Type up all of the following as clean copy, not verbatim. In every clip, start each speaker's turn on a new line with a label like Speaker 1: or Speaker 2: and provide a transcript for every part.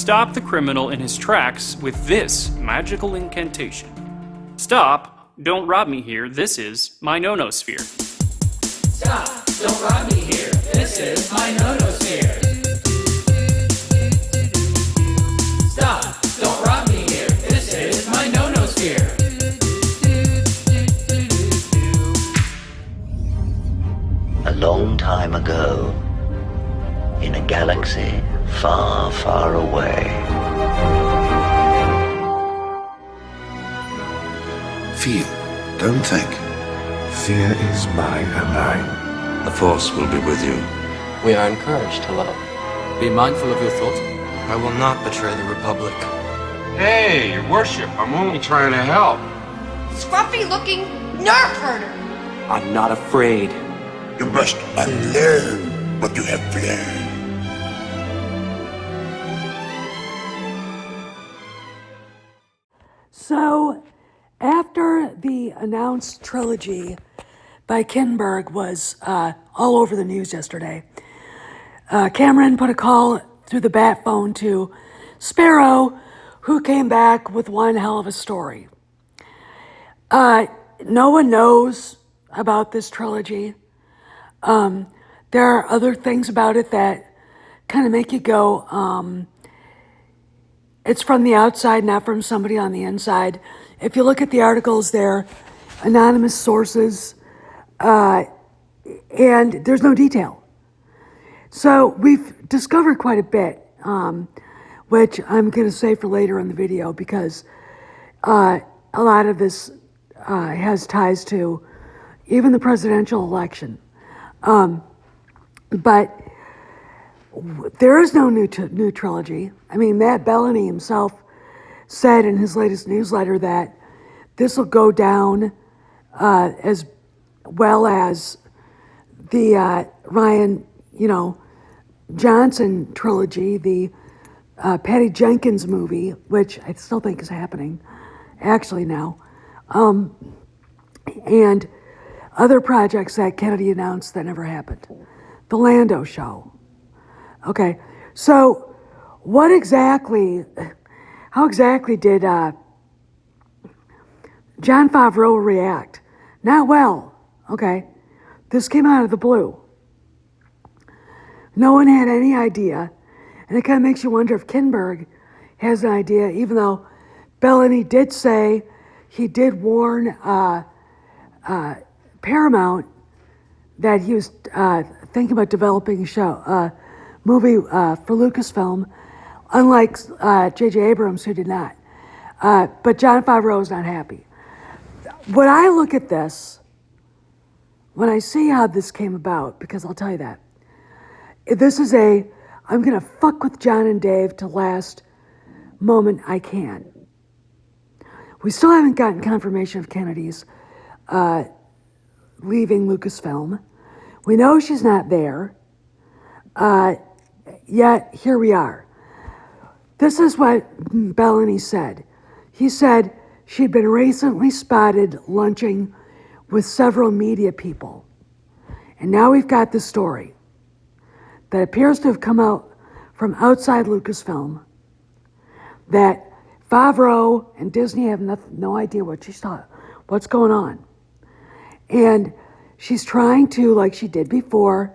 Speaker 1: stop the criminal in his tracks with this magical incantation. Stop, don't rob me here, this is my no-no sphere.
Speaker 2: Stop, don't rob me here, this is my no-no sphere. Stop, don't rob me here, this is my no-no sphere.
Speaker 3: A long time ago, in a galaxy far, far away.
Speaker 4: Feel, don't think. Fear is my ally.
Speaker 5: The Force will be with you.
Speaker 6: We are encouraged to love. Be mindful of your thoughts.
Speaker 7: I will not betray the Republic.
Speaker 8: Hey, Your Worship, I'm only trying to help.
Speaker 9: Scruffy-looking nerf herder.
Speaker 6: I'm not afraid.
Speaker 4: You must unlearn what you have learned.
Speaker 10: So, after the announced trilogy by Kinberg was all over the news yesterday, Cameron put a call through the bat phone to Sparrow, who came back with one hell of a story. No one knows about this trilogy. There are other things about it that kind of make you go, it's from the outside, not from somebody on the inside. If you look at the articles, they're anonymous sources, and there's no detail. So we've discovered quite a bit, which I'm going to save for later in the video because a lot of this has ties to even the presidential election. But there is no new trilogy. I mean, Matt Bellany himself said in his latest newsletter that this will go down as well as the Ryan, Johnson trilogy, the Patty Jenkins movie, which I still think is happening, actually now, and other projects that Kennedy announced that never happened. The Lando show. Okay, so how exactly did Jon Favreau react? Not well, okay? This came out of the blue. No one had any idea, and it kind of makes you wonder if Kinberg has an idea, even though Bellany did say he did warn Paramount that he was thinking about developing a movie for Lucasfilm, unlike J.J. Abrams, who did not. But Jon Favreau is not happy. When I look at this, when I see how this came about, because I'll tell you that, this is I'm going to fuck with John and Dave to last moment I can. We still haven't gotten confirmation of Kennedy's leaving Lucasfilm. We know she's not there. Yet here we are. This is what Bellany said. He said she'd been recently spotted lunching with several media people. And now we've got this story that appears to have come out from outside Lucasfilm, that Favreau and Disney have no idea what's going on. And she's trying to, like she did before,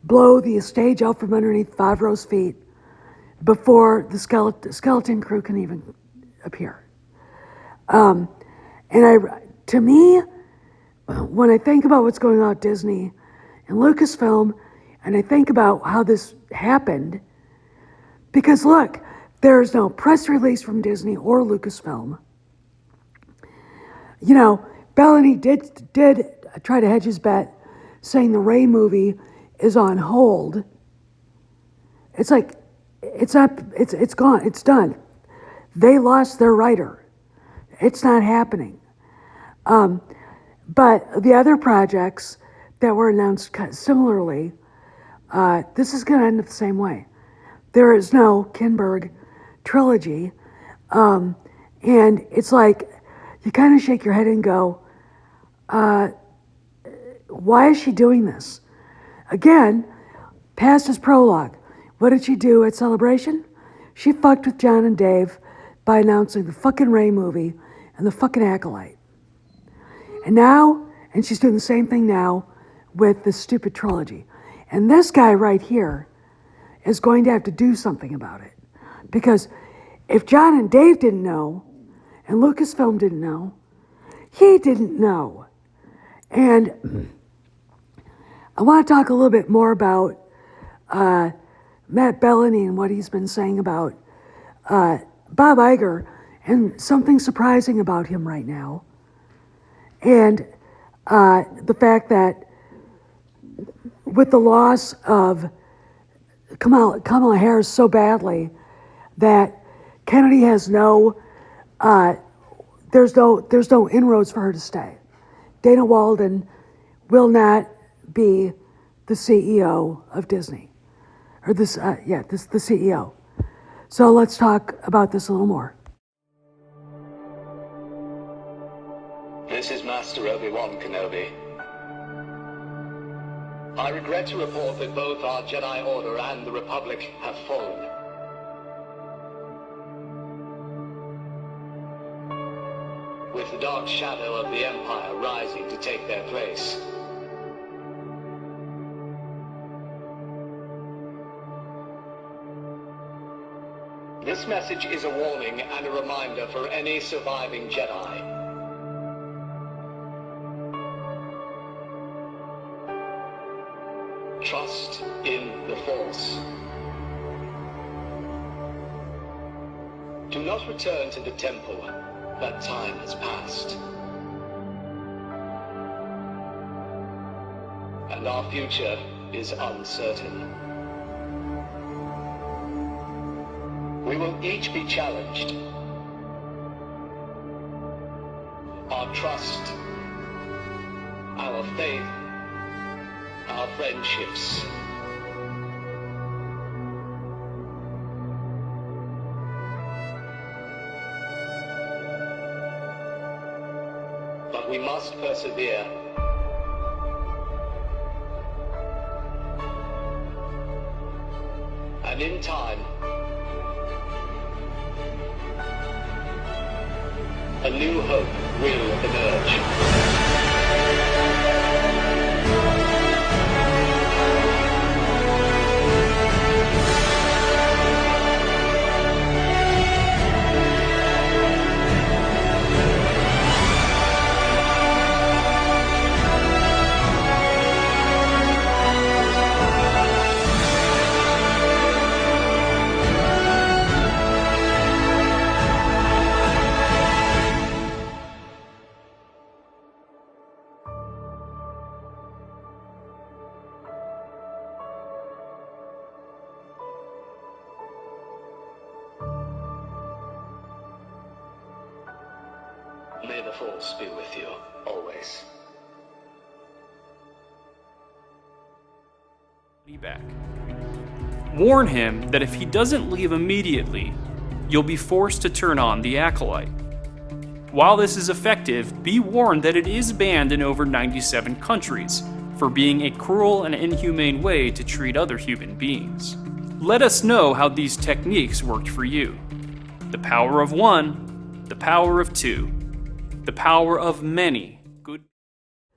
Speaker 10: blow the stage out from underneath Favreau's feet before the skeleton crew can even appear. To me, when I think about what's going on at Disney and Lucasfilm, and I think about how this happened, because look, there's no press release from Disney or Lucasfilm. Bellany did try to hedge his bet, saying the Rey movie is on hold. It's like, it's gone, it's done. They lost their writer. It's not happening. But the other projects that were announced similarly, this is going to end up the same way. There is no Kinberg trilogy. And it's like, you kind of shake your head and go, why is she doing this? Again, past is prologue. What did she do at Celebration? She fucked with John and Dave by announcing the fucking Ray movie and the fucking Acolyte. And she's doing the same thing now with this stupid trilogy. And this guy right here is going to have to do something about it. Because if John and Dave didn't know, and Lucasfilm didn't know, he didn't know. And I want to talk a little bit more about Matt Bellany and what he's been saying about Bob Iger, and something surprising about him right now. And the fact that with the loss of Kamala Harris so badly that Kennedy has there's no inroads for her to stay. Dana Walden will not be the CEO of Disney, or the CEO. So let's talk about this a little more.
Speaker 5: This is Master Obi-Wan Kenobi. I regret to report that both our Jedi Order and the Republic have fallen. With the dark shadow of the Empire rising to take their place. This message is a warning and a reminder for any surviving Jedi. Trust in the Force. Do not return to the temple. That time has passed. And our future is uncertain. We will each be challenged. Our trust, our faith, our friendships. But we must persevere. And in time, a new hope will emerge. May the Force be with you, always.
Speaker 1: Back. Warn him that if he doesn't leave immediately, you'll be forced to turn on the Acolyte. While this is effective, be warned that it is banned in over 97 countries for being a cruel and inhumane way to treat other human beings. Let us know how these techniques worked for you. The power of one, the power of two, the power of many. Good.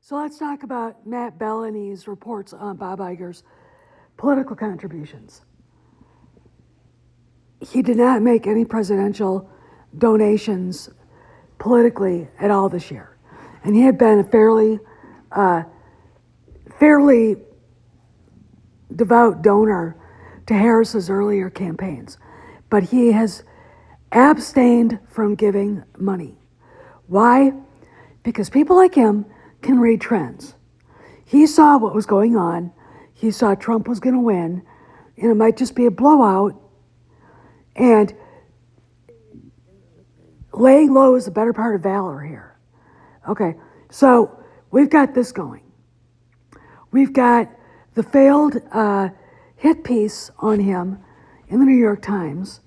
Speaker 10: So let's talk about Matt Bellany's reports on Bob Iger's political contributions. He did not make any presidential donations politically at all this year. And he had been a fairly devout donor to Harris's earlier campaigns. But he has abstained from giving money. Why? Because people like him can read trends. He saw what was going on. He saw Trump was going to win, and it might just be a blowout. And laying low is the better part of valor here. Okay, so we've got this going. We've got the failed hit piece on him in the New York Times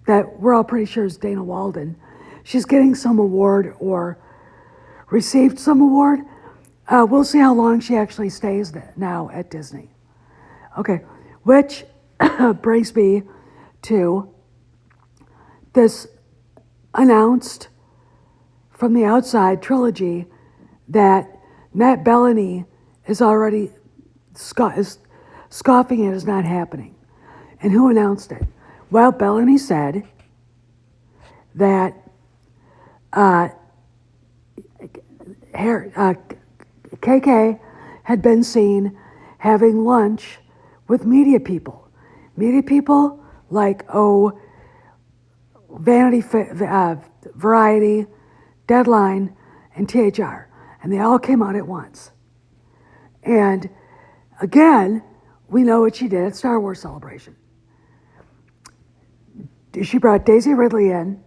Speaker 10: that we're all pretty sure is Dana Walden. She's getting some award or received some award. We'll see how long she actually stays now at Disney. Okay, which brings me to this announced from the outside trilogy that Matt Bellany is already scoffing it as not happening. And who announced it? Well, Bellany said that KK had been seen having lunch with media people. Media people like, Vanity Fair, Variety, Deadline, and THR. And they all came out at once. And again, we know what she did at Star Wars Celebration. She brought Daisy Ridley in,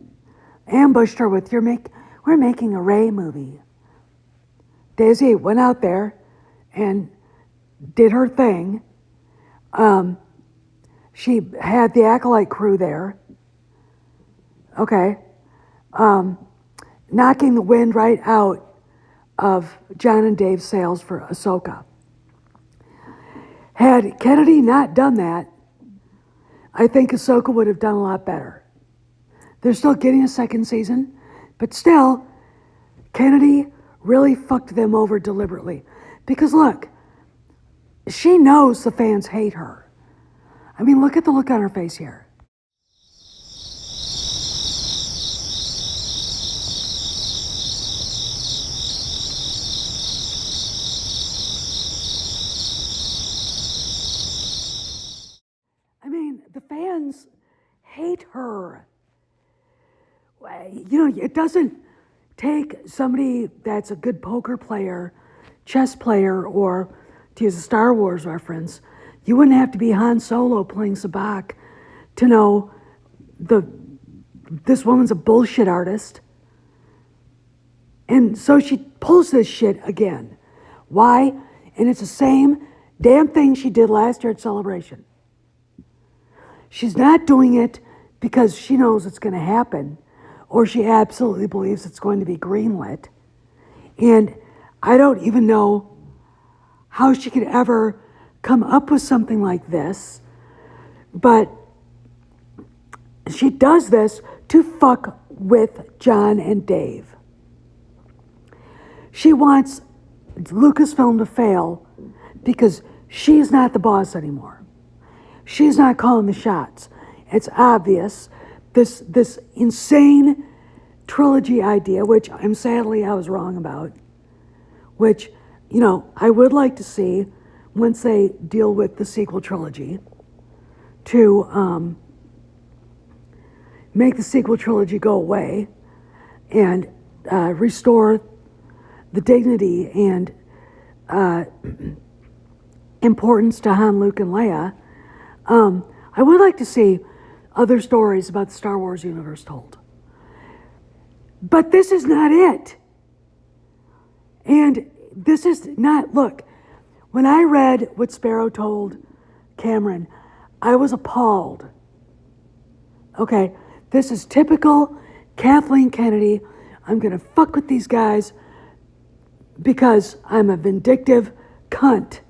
Speaker 10: ambushed her with, we're making a Rey movie. Daisy went out there and did her thing. She had the Acolyte crew there. Okay. Knocking the wind right out of John and Dave's sails for Ahsoka. Had Kennedy not done that, I think Ahsoka would have done a lot better. They're still getting a second season, but still, Kennedy really fucked them over deliberately. Because look, she knows the fans hate her. I mean, look at the look on her face here. I mean, the fans hate her. You know, it doesn't take somebody that's a good poker player, chess player, or to use a Star Wars reference, you wouldn't have to be Han Solo playing Sabacc to know this woman's a bullshit artist. And so she pulls this shit again. Why? And it's the same damn thing she did last year at Celebration. She's not doing it because she knows it's going to happen, or she absolutely believes it's going to be greenlit. And I don't even know how she could ever come up with something like this, but she does this to fuck with John and Dave. She wants Lucasfilm to fail because she's not the boss anymore. She's not calling the shots. It's obvious. This insane trilogy idea, which I was wrong about, which, you know, I would like to see once they deal with the sequel trilogy to make the sequel trilogy go away and restore the dignity and importance to Han, Luke, and Leia. I would like to see other stories about the Star Wars universe told. But this is not it. And this is not, look, when I read what Sparrow told Cameron, I was appalled. Okay, this is typical Kathleen Kennedy. I'm going to fuck with these guys because I'm a vindictive cunt.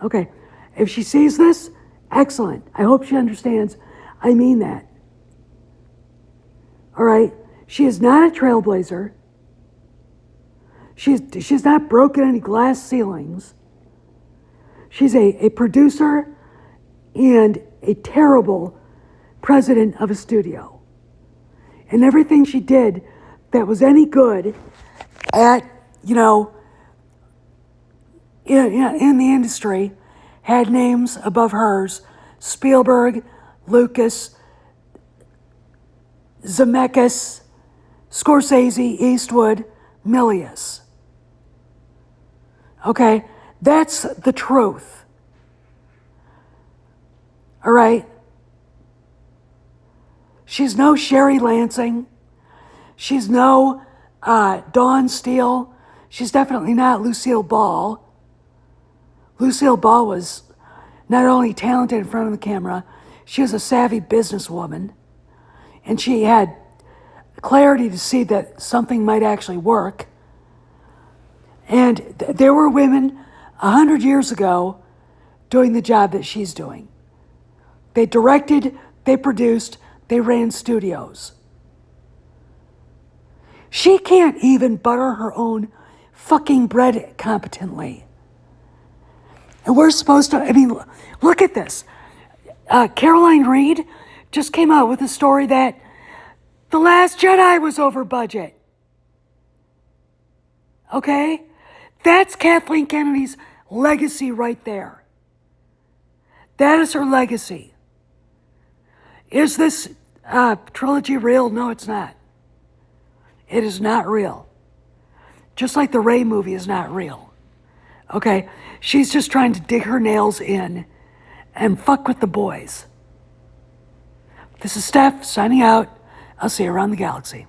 Speaker 10: Okay, if she sees this, excellent. I hope she understands I mean that. All right? She is not a trailblazer. She's not broken any glass ceilings. She's a producer and a terrible president of a studio. And everything she did that was any good at, you know, in the industry had names above hers: Spielberg, Lucas, Zemeckis, Scorsese, Eastwood, Milius. Okay? That's the truth. All right? She's no Sherry Lansing. She's no Dawn Steele. She's definitely not Lucille Ball. Lucille Ball was not only talented in front of the camera, she was a savvy businesswoman. And she had clarity to see that something might actually work. And there were women 100 years ago doing the job that she's doing. They directed, they produced, They ran studios. She can't even butter her own fucking bread competently. And we're supposed to, I mean, look at this. Caroline Reed just came out with a story that The Last Jedi was over budget. Okay? That's Kathleen Kennedy's legacy right there. That is her legacy. Is this trilogy real? No, it's not. It is not real. Just like the Rey movie is not real. Okay? She's just trying to dig her nails in and fuck with the boys. This is Steph signing out. I'll see you around the galaxy.